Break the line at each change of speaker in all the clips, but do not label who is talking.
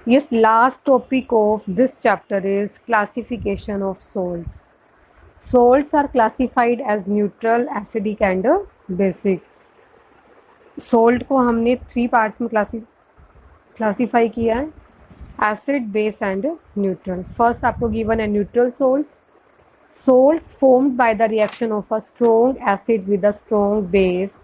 Yes, last topic of this chapter is classification of salts. Salts are classified as neutral, acidic and basic. Salt को हमने 3 parts में classify किया है, acid, base and neutral. First आपको given है neutral salts. Salts formed by the reaction of a strong acid with a strong base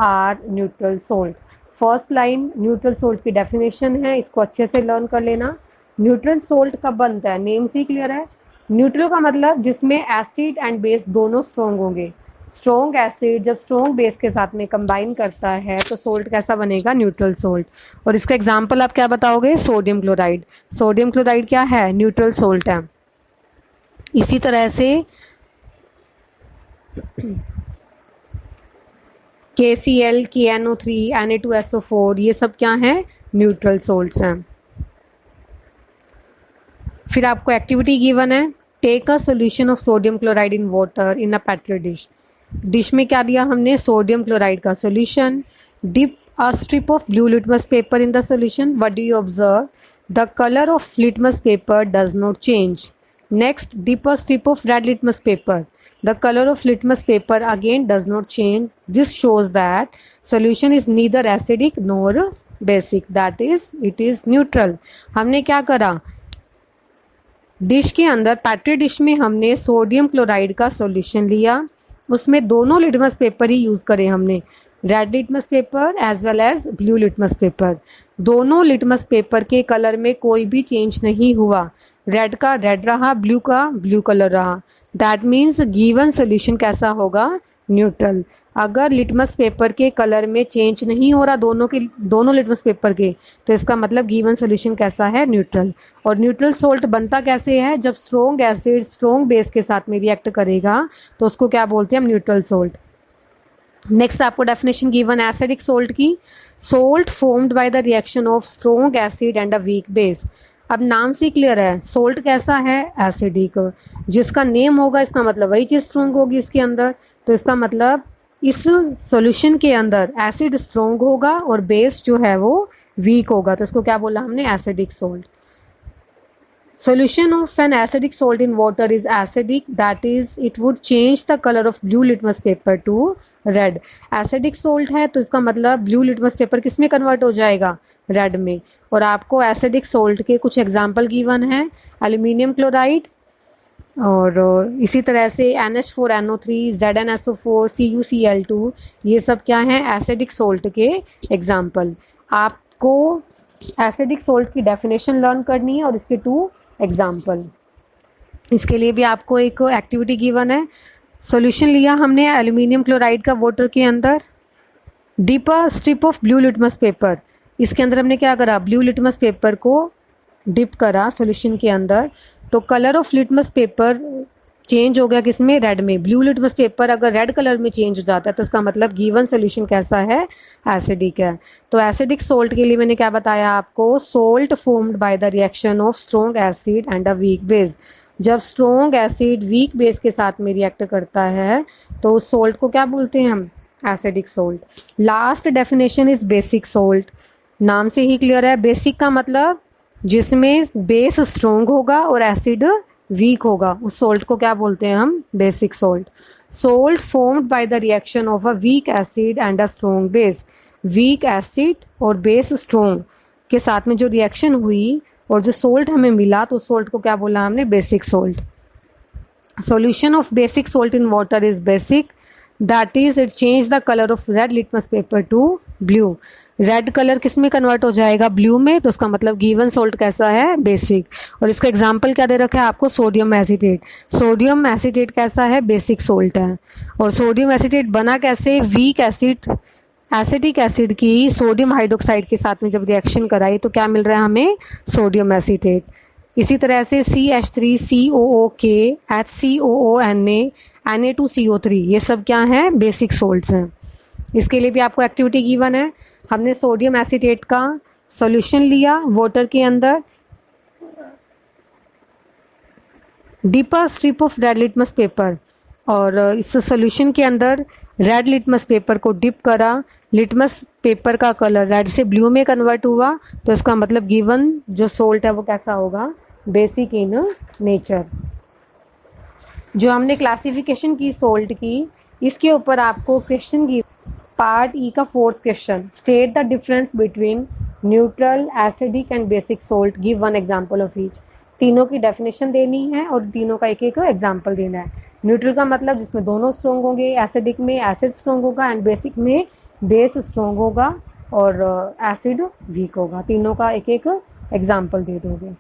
are neutral salt. First line neutral salt की definition है, इसको अच्छे से लर्न कर लेना. न्यूट्रल सोल्ट कब बनता है, नेम से ही क्लियर है. न्यूट्रल का मतलब जिसमें एसिड एंड बेस दोनों स्ट्रॉन्ग होंगे. स्ट्रॉन्ग एसिड जब स्ट्रॉन्ग बेस के साथ में कंबाइन करता है तो सोल्ट कैसा बनेगा, न्यूट्रल सोल्ट. और इसका एग्जांपल आप क्या बताओगे, सोडियम क्लोराइड. सोडियम क्लोराइड क्या है, न्यूट्रल सोल्ट है. इसी तरह से KCl, KNO3, Na2SO4 ये सब क्या हैं, न्यूट्रल सोल्ट्स हैं. फिर आपको एक्टिविटी गिवन है, take a solution of sodium chloride in water in a petri dish. Dish में क्या दिया हमने, सोडियम क्लोराइड का solution. Dip a strip of blue litmus paper in the solution. What do you observe, the colour of litmus paper does not change. Next, dip a strip of red litmus paper. The color of litmus paper again does not change. This shows that solution is neither acidic nor basic. That is, it is neutral. हमने क्या करा, dish के अंदर, पैट्री dish में हमने sodium chloride का solution लिया. उसमें दोनों लिटमस पेपर ही यूज़ करें हमने, red litmus paper as well as blue litmus paper. दोनों लिटमस पेपर के कलर में कोई भी चेंज नहीं हुआ. रेड का रेड रहा, ब्लू का ब्लू कलर रहा. दैट मीन्स गिवन सोल्यूशन कैसा होगा, न्यूट्रल. अगर लिटमस पेपर के कलर में चेंज नहीं हो रहा दोनों लिटमस पेपर के, तो इसका मतलब गिवन सोल्यूशन कैसा है, न्यूट्रल. और न्यूट्रल सोल्ट बनता कैसे है, जब स्ट्रॉन्ग एसिड स्ट्रॉन्ग बेस के साथ में रिएक्ट करेगा तो उसको क्या बोलते हैं हम, न्यूट्रल सोल्ट. नेक्स्ट आपको डेफिनेशन गिवन एसिडिक सोल्ट की. Salt formed by the reaction of strong acid and a weak base. अब नाम से क्लियर है, सोल्ट कैसा है, एसिडिक. जिसका नेम होगा इसका मतलब वही चीज़ स्ट्रॉन्ग होगी इसके अंदर. तो इसका मतलब इस सॉल्यूशन के अंदर एसिड स्ट्रॉन्ग होगा और बेस जो है वो वीक होगा. तो इसको क्या बोला हमने, acidic salt. Solution of an acidic salt in water is acidic, that is it would change the color of blue litmus paper to red. Acidic salt है तो इसका मतलब blue litmus paper किस में कन्वर्ट हो जाएगा, रेड में. और आपको acidic salt के कुछ एग्जाम्पल गिवन है, एल्यूमिनियम क्लोराइड और इसी तरह से NH4NO3, ZnSO4, CuCl2, ये सब क्या हैं, एसिडिक सोल्ट के एग्जाम्पल. आपको एसिडिक सोल्ट की डेफिनेशन लर्न करनी है और इसके 2 एग्जाम्पल. इसके लिए भी आपको एक एक्टिविटी गिवन है. सॉल्यूशन लिया हमने एल्यूमिनियम क्लोराइड का वाटर के अंदर. Dip a strip of blue litmus paper. इसके अंदर हमने क्या करा, ब्लू लिटमस पेपर को डिप करा सॉल्यूशन के अंदर, तो colour of litmus paper change हो गया किसमें, रेड में. ब्लू लिटमस पेपर अगर रेड कलर में चेंज हो जाता है तो इसका मतलब गिवन सोल्यूशन कैसा है, एसिडिक है. तो एसिडिक सोल्ट के लिए मैंने क्या बताया आपको, salt formed by the reaction of strong acid and a weak base. जब स्ट्रॉन्ग एसिड वीक बेस के साथ में रिएक्ट करता है तो उस सोल्ट को क्या बोलते हैं हम, acidic salt. Last definition is basic salt. नाम से ही क्लियर है, बेसिक का मतलब जिसमें बेस स्ट्रॉन्ग होगा और एसिड वीक होगा, उस सोल्ट को क्या बोलते हैं हम, basic salt. Salt formed by the reaction of a weak acid and a strong base. Weak acid और बेस स्ट्रॉन्ग के साथ में जो रिएक्शन हुई और जो सोल्ट हमें मिला तो उस सोल्ट को क्या बोला हमने, basic salt. Solution of basic salt in water is basic, that is it change the colour of red litmus paper two blue. Red colour किस में कन्वर्ट हो जाएगा, ब्लू में. तो उसका मतलब गिवन सोल्ट कैसा है, बेसिक. और इसका एग्जांपल क्या दे रखा है आपको, सोडियम एसीटेट. सोडियम एसीटेट कैसा है, बेसिक सोल्ट है. और सोडियम एसीटेट बना कैसे, वीक एसिड एसिडिक एसिड की सोडियम हाइड्रोक्साइड के साथ में जब रिएक्शन कराई तो क्या मिल रहा है हमें, सोडियम एसीटेट. इसी तरह से CH3COOK, HCOONA, Na2CO3 ये सब क्या हैं, बेसिक सोल्ट्स हैं. इसके लिए भी आपको एक्टिविटी गिवन है. हमने सोडियम एसीटेट का सॉल्यूशन लिया वाटर के अंदर. Dip a strip of red litmus paper. और इस सॉल्यूशन के अंदर रेड लिटमस पेपर को डिप करा, लिटमस पेपर का कलर रेड से ब्लू में कन्वर्ट हुआ, तो इसका मतलब गिवन जो सोल्ट है वो कैसा होगा, बेसिक इन नेचर। जो हमने क्लासिफिकेशन की सोल्ट की, इसके ऊपर आपको क्वेश्चन की पार्ट ई का fourth question, state the difference between neutral, acidic and basic salt, give one example of each. तीनों की डेफिनेशन देनी है और तीनों का एक एक एग्जांपल देना है। न्यूट्रल का मतलब जिसमें दोनों स्ट्रॉन्ग होंगे, एसिडिक में एसिड स्ट्रॉन्ग होगा एंड बेसिक में बेस स्ट्रॉन्ग होगा और एसिड वीक होगा। तीनों का एक एक एग्जांपल दे दोगे।